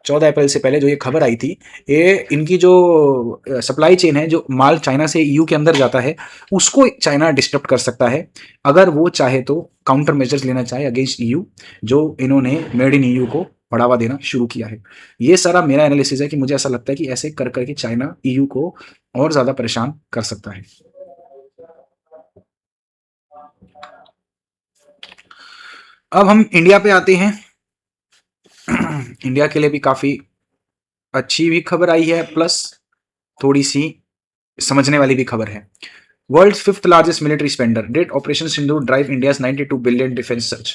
14 अप्रैल से पहले जो ये खबर आई थी, ये इनकी जो सप्लाई चेन है, जो माल चाइना से EU के अंदर जाता है, उसको चाइना डिस्टर्ब कर सकता है अगर वो चाहे तो काउंटर मेजर्स लेना चाहे अगेंस्ट EU, जो इन्होंने मेड इन EU को बढ़ावा देना शुरू किया है। ये सारा मेरा एनालिसिस है कि मुझे ऐसा लगता है कि ऐसे कर करके चाइना EU को और ज्यादा परेशान कर सकता है। अब हम इंडिया पे आते हैं। इंडिया के लिए भी काफी अच्छी भी खबर आई है, प्लस थोड़ी सी समझने वाली भी खबर है। World's fifth largest military spender, did Operation Sindoor drive India's $92 billion defense surge?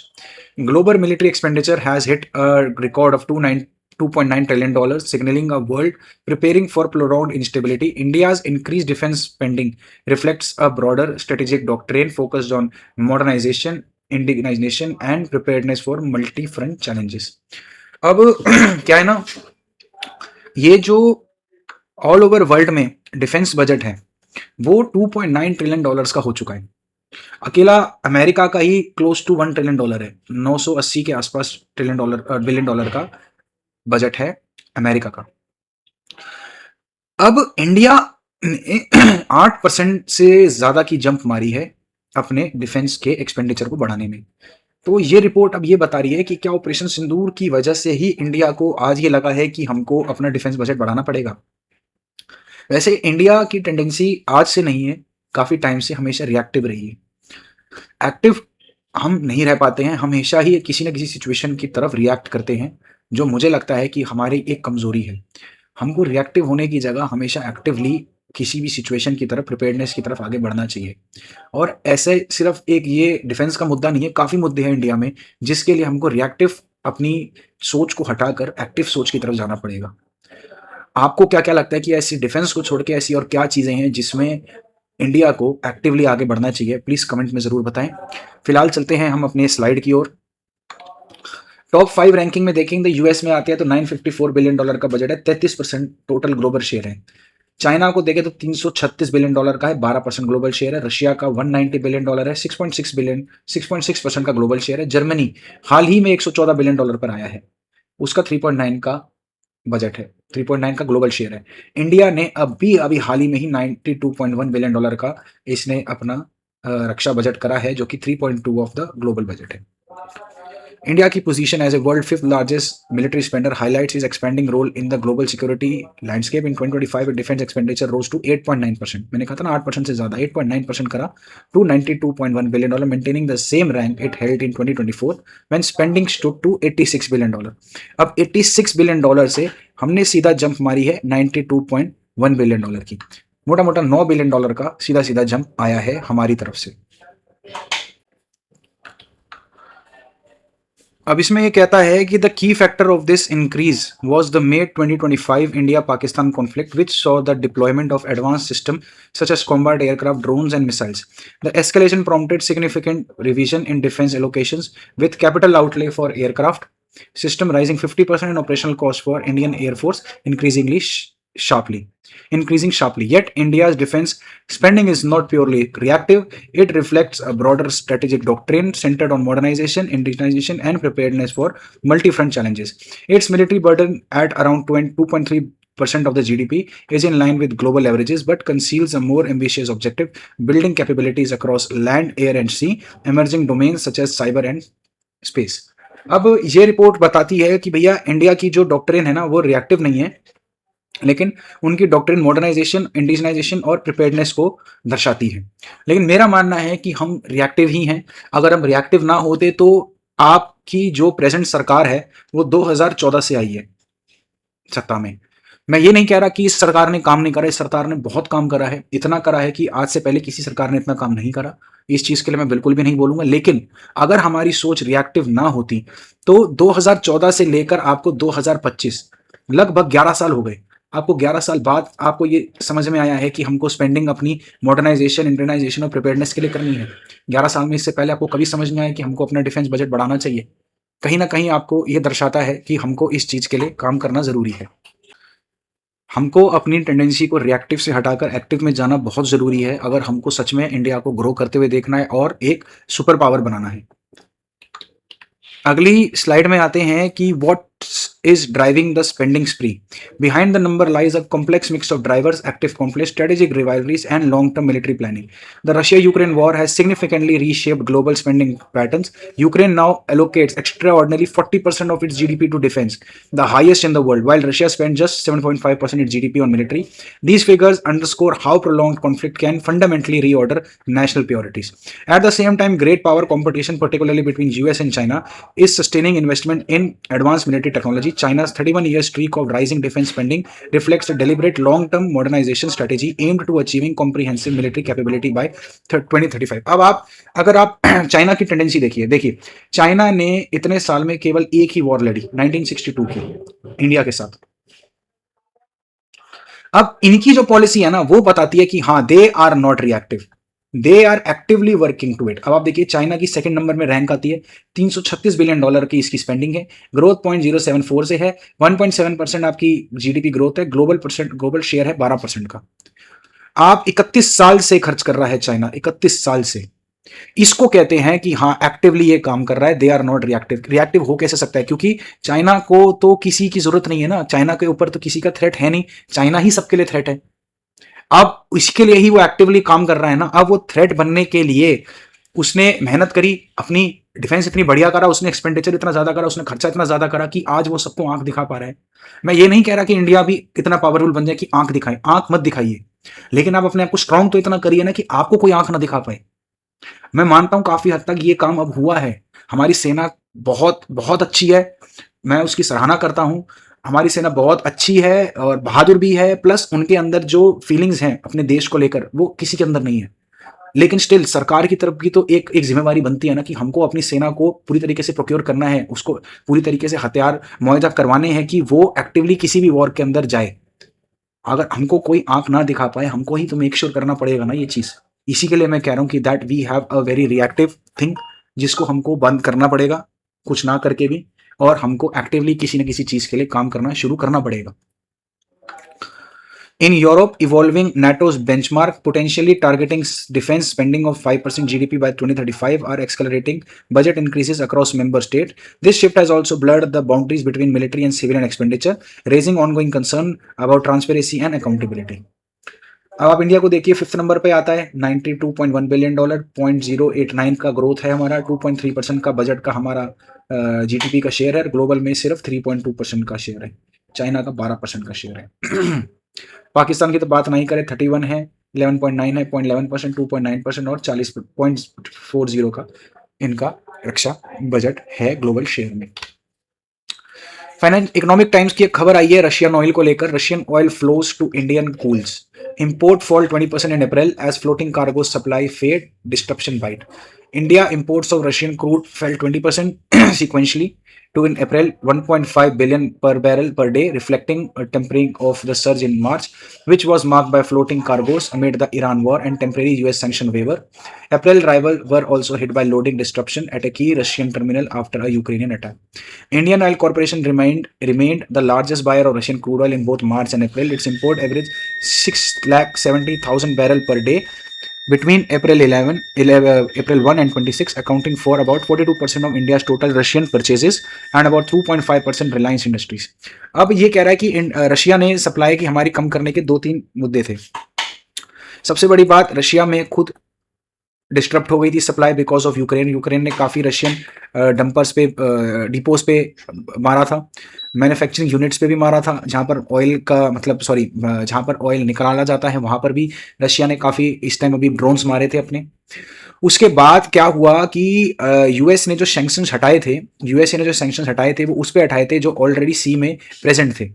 Global military expenditure has hit a record of $2.9 trillion, signaling a world preparing for prolonged instability. India's increased defense spending reflects a broader strategic doctrine focused on modernization, indigenization, and preparedness for multi-front challenges. अब क्या है ना, ये जो ऑल ओवर वर्ल्ड में डिफेंस बजट है वो $2.9 ट्रिलियन का हो चुका है। अकेला अमेरिका का ही क्लोज टू $1 ट्रिलियन है, 980 के आसपास बिलियन डॉलर का बजट है अमेरिका का। अब इंडिया ने 8% से ज्यादा की जंप मारी है अपने डिफेंस के एक्सपेंडिचर को बढ़ाने में। तो ये रिपोर्ट अब ये बता रही है कि क्या ऑपरेशन सिंदूर की वजह से ही इंडिया को आज ये लगा है कि हमको अपना डिफेंस बजट बढ़ाना पड़ेगा। वैसे इंडिया की टेंडेंसी आज से नहीं है, काफी टाइम से हमेशा रिएक्टिव रही है। एक्टिव हम नहीं रह पाते हैं, हमेशा ही किसी न किसी सिचुएशन की तरफ रिएक्ट करते हैं, जो मुझे लगता है कि हमारी एक कमजोरी है। हमको रिएक्टिव होने की जगह हमेशा एक्टिवली किसी भी सिचुएशन की तरफ, प्रिपेयर्डनेस की तरफ आगे बढ़ना चाहिए। और ऐसे सिर्फ एक ये डिफेंस का मुद्दा नहीं है, काफी मुद्दे हैं इंडिया में जिसके लिए हमको रिएक्टिव अपनी सोच को हटाकर एक्टिव सोच की तरफ जाना पड़ेगा। आपको क्या क्या लगता है कि ऐसी डिफेंस को छोड़ के ऐसी और क्या चीज़ें हैं जिसमें इंडिया को एक्टिवली आगे बढ़ना चाहिए? प्लीज़ कमेंट में ज़रूर बताएं। फिलहाल चलते हैं हम अपने स्लाइड की ओर। टॉप 5 रैंकिंग में देखेंगे, यूएस में आते हैं तो $954 बिलियन का बजट है, 33% टोटल ग्लोबल शेयर है। चाइना को देखें तो $336 बिलियन का है, 12% ग्लोबल शेयर है। रशिया का $190 बिलियन है, 6.6% का ग्लोबल शेयर है। जर्मनी हाल ही में $114 बिलियन पर आया है, उसका 3.9 का बजट है, 3.9 का ग्लोबल शेयर है। इंडिया ने अभी हाल ही में ही $92.1 बिलियन का इसने अपना रक्षा बजट करा है, जो कि 3.2 ऑफ द ग्लोबल बजट है। India की position as a world fifth largest military spender highlights its expanding role in the global security landscape. In 2025, defense expenditure rose to 8.9%. मैंने कहा था ना 8% से ज़्यादा, 8.9% करा to $92.1 billion, maintaining the same rank it held in 2024 when spending stood to $86 billion. अब $86 billion से हमने सीधा जंप मारी है $92.1 billion की। मोटा मोटा $9 बिलियन का सीधा सीधा जंप आया है हमारी तरफ से। अब इसमें ये कहता है कि the key factor of this increase was the May 2025 India Pakistan conflict which saw the deployment of advance system such as combat aircraft, drones and missiles. The escalation prompted significant revision in defense allocations with capital outlay for aircraft system rising 50% in operational cost for Indian Air Force increasing sharply. Yet India's defense spending is not purely reactive. It reflects a broader strategic doctrine centered on modernization, indigenization, and preparedness for multi-front challenges. Its military burden at around 2.3% of the GDP is in line with global averages, but conceals a more ambitious objective: building capabilities across land, air, and sea, emerging domains such as cyber and space. अब ये रिपोर्ट बताती है कि भैया इंडिया की जो डॉक्ट्रिन है ना वो रिएक्टिव नहीं है, लेकिन उनकी डॉक्ट्रिन मॉडर्नाइजेशन, इंडिजनाइजेशन और प्रिपेयर्डनेस को दर्शाती है। लेकिन मेरा मानना है कि हम रिएक्टिव ही हैं। अगर हम रिएक्टिव ना होते तो आपकी जो प्रेजेंट सरकार है वो 2014 से आई है सत्ता में। मैं ये नहीं कह रहा कि इस सरकार ने काम नहीं करा, इस सरकार ने बहुत काम करा है, इतना करा है कि आज से पहले किसी सरकार ने इतना काम नहीं करा। इस चीज के लिए मैं बिल्कुल भी नहीं बोलूंगा, लेकिन अगर हमारी सोच रिएक्टिव ना होती तो 2014 से लेकर आपको 2025 लगभग 11 साल हो गए। आपको 11 साल बाद आपको ये समझ में आया है कि हमको स्पेंडिंग अपनी मॉडर्नाइजेशन, इंडियनाइजेशन और प्रिपेयर्डनेस के लिए करनी है। 11 साल में इससे पहले आपको कभी समझ में आया कि हमको अपना डिफेंस बजट बढ़ाना चाहिए? कहीं ना कहीं आपको ये दर्शाता है कि हमको इस चीज के लिए काम करना जरूरी है। हमको अपनी टेंडेंसी को रिएक्टिव से हटाकर एक्टिव में जाना बहुत ज़रूरी है, अगर हमको सच में इंडिया को ग्रो करते हुए देखना है और एक सुपर पावर बनाना है। अगली स्लाइड में आते हैं कि what is driving the spending spree. Behind the number lies a complex mix of drivers, active conflicts, strategic rivalries, and long-term military planning. The Russia-Ukraine war has significantly reshaped global spending patterns. Ukraine now allocates extraordinarily 40% of its GDP to defense, the highest in the world, while Russia spends just 7.5% of its GDP on military. These figures underscore how prolonged conflict can fundamentally reorder national priorities. At the same time, great power competition, particularly between US and China, is sustaining investment in advanced military technology. China's 31-year streak of rising defense spending reflects a deliberate long-term modernization strategy aimed to achieving comprehensive military capability by 2035. अब अगर आप चाइना की टेंडेंसी देखिए चाइना ने इतने साल में केवल एक ही वॉर लड़ी 1962 की इंडिया के साथ। अब इनकी जो पॉलिसी है ना वो बताती है कि हाँ, they are not reactive, they are actively working to it. अब आप देखिए चाइना की सेकंड नंबर में रैंक आती है, $336 बिलियन की इसकी स्पेंडिंग है, ग्रोथ 0.074 से है, 1.7% आपकी जीडीपी ग्रोथ है, ग्लोबल शेयर है 12% का। आप 31 साल से खर्च कर रहा है चाइना, 31 साल से। इसको कहते हैं कि हाँ एक्टिवली ये काम कर रहा है, they are not reactive. Reactive हो कैसे सकता है? क्योंकि चाइना को तो किसी की जरूरत नहीं है ना, चाइना के ऊपर तो किसी का थ्रेट है नहीं, चाइना ही सबके लिए थ्रेट है। अब इसके लिए ही वो एक्टिवली काम कर रहा है ना। अब वो थ्रेट बनने के लिए उसने मेहनत करी, अपनी डिफेंस इतनी बढ़िया करा, उसने एक्सपेंडिचर इतना ज्यादा करा, उसने खर्चा इतना ज्यादा करा कि आज वो सबको आंख दिखा पा रहा है। मैं ये नहीं कह रहा कि इंडिया भी इतना पावरफुल बन जाए कि आंख दिखाए, आंख मत दिखाइए, लेकिन आप अपने आप को स्ट्रांग तो इतना करिए ना कि आपको कोई आंख ना दिखा पाए। मैं मानता हूं काफी हद तक ये काम अब हुआ है। हमारी सेना बहुत बहुत अच्छी है, मैं उसकी सराहना करता हूं। हमारी सेना बहुत अच्छी है और बहादुर भी है, प्लस उनके अंदर जो फीलिंग्स हैं अपने देश को लेकर वो किसी के अंदर नहीं है। लेकिन स्टिल सरकार की तरफ की तो एक जिम्मेवारी बनती है ना कि हमको अपनी सेना को पूरी तरीके से प्रोक्योर करना है, उसको पूरी तरीके से हथियार मुहैया करवाने हैं कि वो एक्टिवली किसी भी वॉर के अंदर जाए। अगर हमको कोई आंख ना दिखा पाए, हमको ही तो मेक श्योर करना पड़ेगा ना ये चीज़। इसी के लिए मैं कह रहा हूँ कि that we have a very reactive thing, जिसको हमको बंद करना पड़ेगा कुछ ना करके भी, और हमको एक्टिवली किसी न किसी चीज़ के लिए काम करना शुरू करना पड़ेगा। In Europe, evolving NATO's benchmark, potentially targeting defense spending of 5% GDP by 2035, are accelerating budget increases across member states. This shift has also blurred the boundaries between military and civilian expenditure, raising ongoing concern about transparency and accountability. अब आप इंडिया को देखिए, 5th नंबर पे आता है, $92.1 बिलियन, 0.089 का ग्रोथ है हमारा, 2.3% का बजट का हमारा जीडीपी का शेयर है, ग्लोबल में सिर्फ 3.2% का शेयर है, चाइना का 12% का शेयर है। पाकिस्तान की तो बात नहीं करें, 31 है, 11.9 है, 0.11%, 2.9% और 40.40 का इनका रक्षा बजट है ग्लोबल शेयर में। फाइनेंस इकोनॉमिक टाइम्स की एक खबर आई है रशियन ऑयल को लेकर, Russian oil flows to Indian cools, import fall 20% in April as floating cargo supply fade, disruption bite. India imports of Russian crude fell 20% sequentially to in April 1.5 billion per barrel per day, reflecting a tempering of the surge in March, which was marked by floating cargoes amid the Iran war and temporary US sanction waiver. April arrivals were also hit by loading disruption at a key Russian terminal after a Ukrainian attack. Indian Oil Corporation remained the largest buyer of Russian crude oil in both March and April. Its import averaged 670,000 barrels per day between April 1 and 26, accounting for about 42% of India's total Russian purchases and about 2.5% Reliance Industries. अब ये कह रहा है कि रशिया ने सप्लाई की हमारी कम करने के 2-3 मुद्दे थे। सबसे बड़ी बात, रशिया में खुद डिस्टर्ब हो गई थी सप्लाई बिकॉज ऑफ यूक्रेन ने काफ़ी रशियन डंपर्स पे, डिपोज पे मारा था, मैन्युफैक्चरिंग यूनिट्स पे भी मारा था, जहाँ पर ऑयल का मतलब जहाँ पर ऑयल निकाला जाता है वहाँ पर भी रशिया ने काफ़ी इस टाइम अभी ड्रोन्स मारे थे अपने। उसके बाद क्या हुआ कि यूएस ने जो सैंक्शंस हटाए थे वो उस पर हटाए थे जो ऑलरेडी सी में प्रेजेंट थे,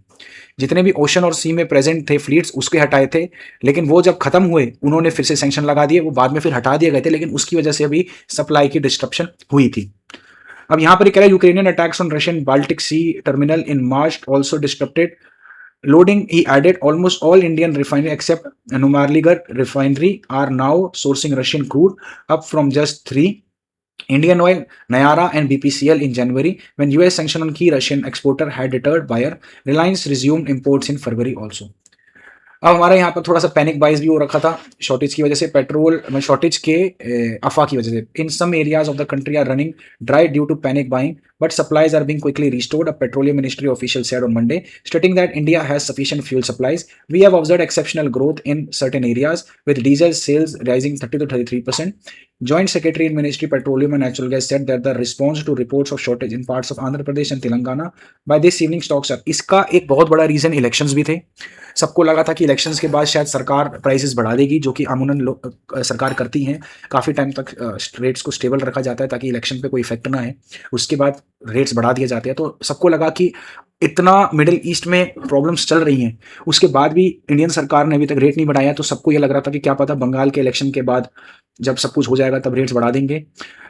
जितने भी ओशन और सी में प्रेजेंट थे फ्लीट्स उसके हटाए थे, लेकिन वो जब खत्म हुए उन्होंने फिर से सैंक्शन लगा दिए, वो बाद में फिर हटा दिए गए थे, लेकिन उसकी वजह से अभी सप्लाई की डिस्ट्रप्शन हुई थी। अब यहाँ पर कह रहा है Ukrainian attacks on Russian Baltic Sea terminal in March also disturbed loading. He added almost all Indian refineries except Numarligarh refinery are now sourcing Russian crude, up from just 3. Indian Oil, Nayara and BPCL in January, when US sanction on key Russian exporter had deterred buyer. Reliance resumed imports in February also. अब हमारे यहाँ पर थोड़ा सा पैनिक बाइज भी हो रखा था शॉर्टेज की वजह से, पेट्रोल में शॉर्टेज के अफवाह की वजह से। In some areas of the country are running dry due to panic buying, but supplies are being quickly restored, a petroleum ministry official said on Monday, stating that India has sufficient fuel supplies. We have observed exceptional growth in certain areas, with diesel sales rising 30 to 33%. Joint Secretary in Ministry Petroleum and Natural Gas said that the response to reports of shortage in parts of Andhra Pradesh and Telangana by this evening stocks up. इसका एक बहुत बड़ा रीजन इलेक्शंस भी थे। सबको लगा था कि इलेक्शंस के बाद शायद सरकार प्राइसेस बढ़ा देगी, जो कि अमूमन सरकार करती हैं, काफ़ी टाइम तक रेट्स को स्टेबल रखा जाता है ताकि इलेक्शन पे कोई इफेक्ट ना आए, उसके बाद रेट्स बढ़ा दिए जाते हैं। तो सबको लगा कि इतना मिडिल ईस्ट में प्रॉब्लम्स चल रही हैं, उसके बाद भी इंडियन सरकार ने अभी तक रेट नहीं बढ़ाया, तो सबको ये लग रहा था कि क्या पता बंगाल के इलेक्शन के बाद जब सब कुछ हो जाएगा तब रेट्स बढ़ा देंगे।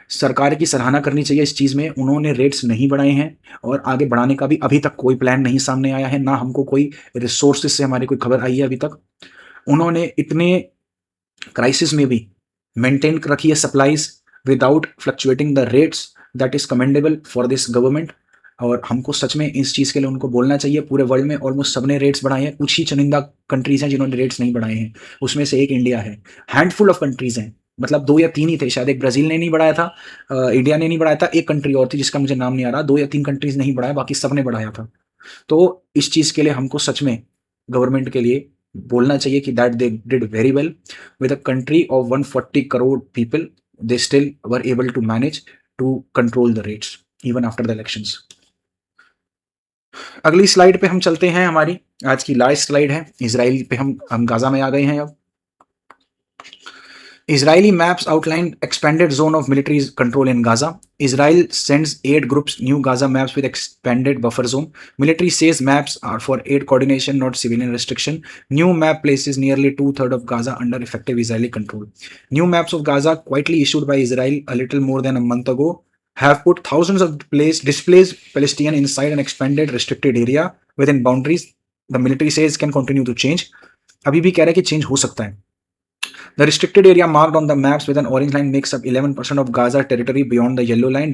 सरकार की सराहना करनी चाहिए इस चीज़ में, उन्होंने रेट्स नहीं बढ़ाए हैं और आगे बढ़ाने का भी अभी तक कोई प्लान नहीं सामने आया है, ना हमको कोई रिसोर्सेज से हमारी कोई खबर आई है अभी तक। उन्होंने इतने क्राइसिस में भी मेंटेन रखी है supplies without fluctuating the rates, that is commendable for this government. और हमको सच में इस चीज़ के लिए उनको बोलना चाहिए। पूरे वर्ल्ड में ऑलमोस्ट सबने रेट्स बढ़ाए हैं, कुछ ही चुनिंदा कंट्रीज हैं जिन्होंने रेट्स नहीं बढ़ाए हैं, उसमें से एक इंडिया है। हैंडफुल ऑफ कंट्रीज हैं, मतलब 2 या 3 ही थे शायद, एक ब्राज़ील ने नहीं बढ़ाया था, इंडिया ने नहीं बढ़ाया था, एक कंट्री और थी जिसका मुझे नाम नहीं आ रहा, 2 या 3 कंट्रीज नहीं बढ़ाया, बाकी सब ने बढ़ाया था। तो इस चीज़ के लिए हमको सच में गवर्नमेंट के लिए बोलना चाहिए कि that they did very well with a country of 140 crore people, they still were able to manage to control the rates even after the elections. अगली स्लाइड पे हम चलते हैं, हमारी आज की लास्ट स्लाइड है इजराइल पे। हम गाजा में आ गए हैं अब। Israeli maps outline expanded zone of military control in Gaza. Israel sends 8 groups new Gaza maps with expanded buffer zone. Military says maps are for aid coordination, not civilian restriction. New map places nearly 2/3 of Gaza under effective Israeli control. New maps of Gaza, quietly issued by Israel a little more than a month ago, have put thousands of displaced Palestinians inside an expanded restricted area within boundaries the military says can continue to change, अभी भी कह रहा है कि चेंज हो सकता है। The restricted area marked on the maps with an orange line makes up 11% of Gaza territory beyond the yellow line.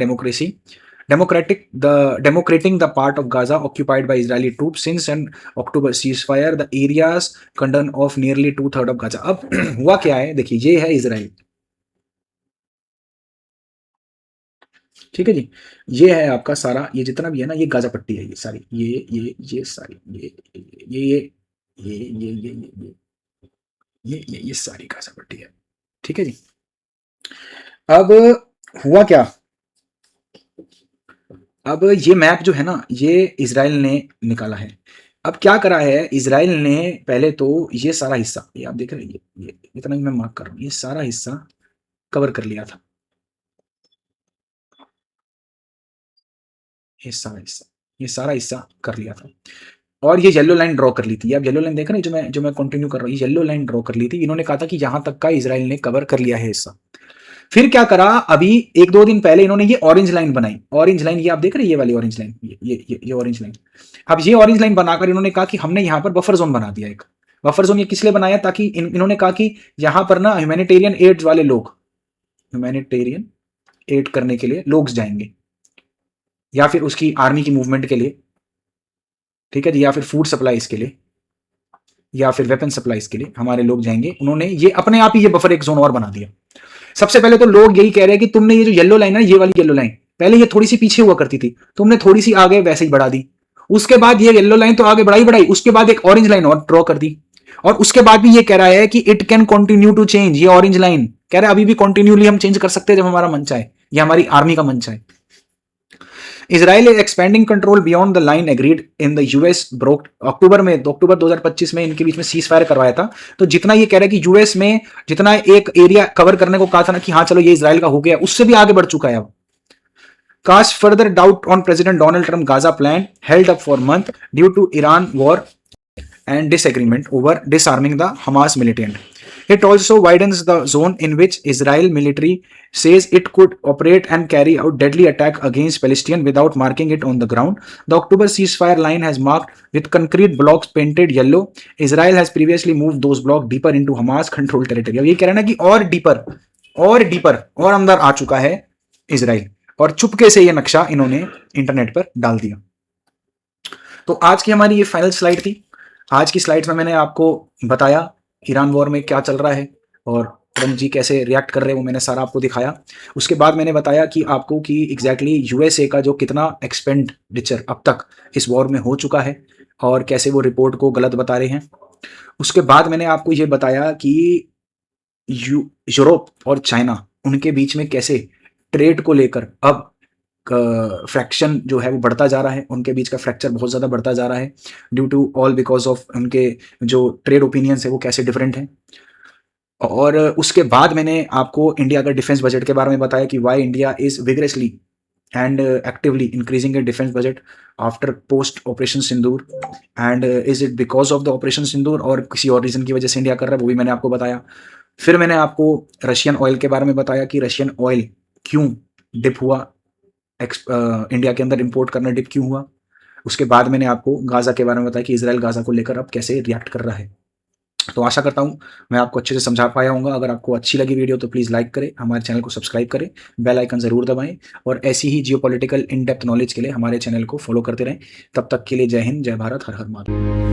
Democrating the part of Gaza occupied by Israeli troops since an October ceasefire. The areas condemn of nearly 2/3 of Gaza. अब हुआ क्या है, देखिए ये है इसराइल, ठीक है जी, ये है आपका सारा, ये जितना भी है ना, ये गाजा पट्टी है, ये सारी, ये सारी, ये सारी गाजा पट्टी है, ठीक है जी। अब हुआ क्या, अब ये मैप जो है ना, ये इजराइल ने निकाला है। अब क्या करा है इजराइल ने, पहले तो ये सारा हिस्सा, ये आप देख रहे हैं, ये इतना ही मैं मार्क कर रहा हूँ, ये सारा हिस्सा कवर कर लिया था, ये सारा हिस्सा कर लिया था, और ये येलो लाइन ड्रॉ कर ली थी। अब येलो लाइन देख रहे हैं, जो मैं कंटिन्यू कर रहा हूँ, ये येलो लाइन ड्रॉ कर ली थी। इन्होंने कहा था कि यहाँ तक का इजराइल ने कवर कर लिया है हिस्सा। फिर क्या करा, अभी 1-2 दिन पहले इन्होंने ये ऑरेंज लाइन बनाई, ऑरेंज लाइन, ये आप देख रहे हैं, ये वाली ऑरेंज लाइन, ये ऑरेंज लाइन। अब ये ऑरेंज लाइन बनाकर इन्होंने कहा कि हमने यहाँ पर बफर जोन बना दिया एक। बफर जोन ये किस लिए बनाया, ताकि इन्होंने कहा कि यहाँ पर ना ह्यूमैनिटेरियन एड वाले लोग, ह्यूमैनिटेरियन एड करने के लिए लोग जाएंगे, या फिर उसकी आर्मी की मूवमेंट के लिए, ठीक है जी, या फिर फूड सप्लाईज के लिए, या फिर वेपन सप्लाईज के लिए हमारे लोग जाएंगे। उन्होंने ये अपने आप ही ये बफर एक जोन और बना दिया। सबसे पहले तो लोग यही कह रहे हैं कि तुमने ये जो येलो लाइन है, ये वाली येलो लाइन, पहले ये थोड़ी सी पीछे हुआ करती थी, तुमने थोड़ी सी आगे वैसे ही बढ़ा दी, उसके बाद ये येलो लाइन तो आगे बढ़ाई, उसके बाद एक ऑरेंज लाइन और ड्रॉ कर दी, और उसके बाद भी ये कह रहा है कि it can continue to change. ये ऑरेंज लाइन कह रहा है अभी भी कंटिन्यूली हम चेंज कर सकते हैं जब हमारा मन चाहे, या हमारी आर्मी का मन चाहे। Israel is expanding control beyond the line agreed in the US broke अक्टूबर 2025 में इनके बीच में सीज फायर करवाया था। तो जितना ये कह रहा है कि यूएस में जितना एक एरिया कवर करने को कहा था ना कि हाँ चलो ये इजराइल का हो गया, उससे भी आगे बढ़ चुका है अब। Cast further doubt on President Donald Trump Gaza plan held up for month due to Iran war and disagreement over disarming the Hamas militant. It also widens the zone in which Israel military says it could operate and carry out deadly attack against Palestinians without marking it on the ground. The October ceasefire line has marked with concrete blocks painted yellow. Israel has previously moved those blocks deeper into Hamas controlled territory. अब ये कह रहे हैं ना कि और डीपर और अंदर आ चुका है इजराइल, और चुपके से ये नक्शा इन्होंने इंटरनेट पर डाल दिया। तो आज की हमारी ये फाइनल स्लाइड थी। आज की स्लाइड्स में मैंने आपको बताया ईरान वॉर में क्या चल रहा है और ट्रम्प जी कैसे रिएक्ट कर रहे हैं, वो मैंने सारा आपको दिखाया। उसके बाद मैंने बताया कि आपको कि एग्जैक्टली यूएसए का जो कितना एक्सपेंडिचर अब तक इस वॉर में हो चुका है और कैसे वो रिपोर्ट को गलत बता रहे हैं। उसके बाद मैंने आपको ये बताया कि यूरोप और चाइना, उनके बीच में कैसे ट्रेड को लेकर अब फ्रैक्शन जो है वो बढ़ता जा रहा है, उनके बीच का फ्रैक्चर बहुत ज़्यादा बढ़ता जा रहा है due to all because of उनके जो ट्रेड ओपिनियंस है वो कैसे डिफरेंट हैं। और उसके बाद मैंने आपको इंडिया का डिफेंस बजट के बारे में बताया कि why India is vigorously and actively increasing a defence budget after post operation Sindoor, and is it because of the operation Sindoor और किसी और रीज़न की वजह से इंडिया कर रहा है, वो भी मैंने आपको बताया। फिर मैंने आपको रशियन ऑयल के बारे में बताया कि रशियन ऑयल क्यों डिप हुआ, इंडिया के अंदर इंपोर्ट करना डिप क्यों हुआ। उसके बाद मैंने आपको गाज़ा के बारे में बताया कि इजराइल गाज़ा को लेकर अब कैसे रिएक्ट कर रहा है। तो आशा करता हूँ मैं आपको अच्छे से समझा पाया हूँगा। अगर आपको अच्छी लगी वीडियो तो प्लीज़ लाइक करें, हमारे चैनल को सब्सक्राइब करें, बेल आइकन ज़रूर दबाएं, और ऐसी ही जियोपॉलिटिकल इन डेप्थ नॉलेज के लिए हमारे चैनल को फॉलो करते रहें। तब तक के लिए जय हिंद, जय भारत, हर हर महादेव।